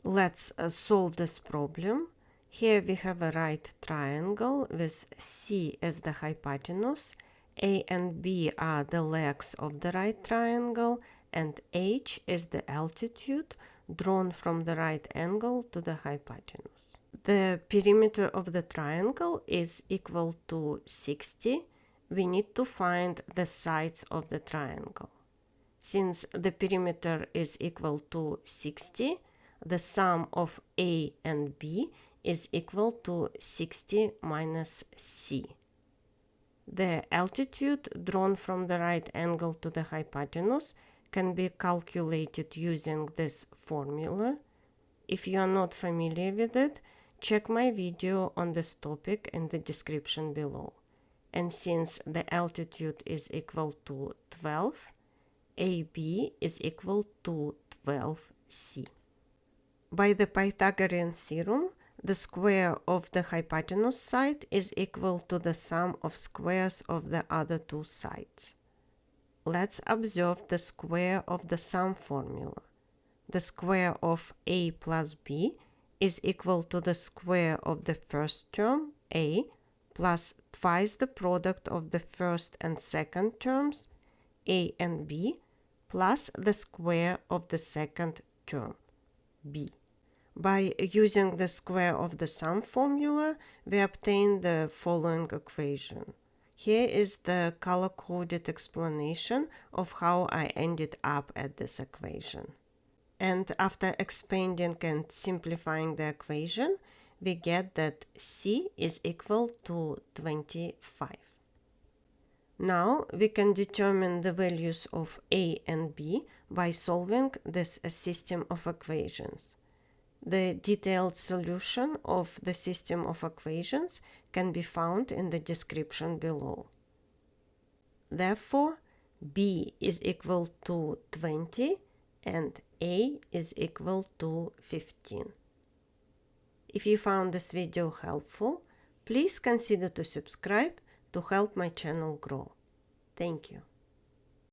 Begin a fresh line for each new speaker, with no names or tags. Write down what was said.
Let's solve this problem. Here we have a right triangle with C as the hypotenuse. A and B are the legs of the right triangle, and H is the altitude drawn from the right angle to the hypotenuse. The perimeter of the triangle is equal to 60. We need to find the sides of the triangle. Since the perimeter is equal to 60, the sum of A and B is equal to 60 minus C. The altitude drawn from the right angle to the hypotenuse can be calculated using this formula. If you are not familiar with it, check my video on this topic in the description below. And since the altitude is equal to 12, AB is equal to 12C. By the Pythagorean theorem, the square of the hypotenuse side is equal to the sum of squares of the other two sides. Let's observe the square of the sum formula. The square of A plus B is equal to the square of the first term, A, plus twice the product of the first and second terms, A and B, plus the square of the second term, B. By using the square of the sum formula, we obtain the following equation. Here is the color-coded explanation of how I ended up at this equation. And after expanding and simplifying the equation, we get that C is equal to 25. Now we can determine the values of A and B by solving this system of equations. The detailed solution of the system of equations can be found in the description below. Therefore, B is equal to 20 and A is equal to 15. If you found this video helpful, please consider to subscribe to help my channel grow. Thank you.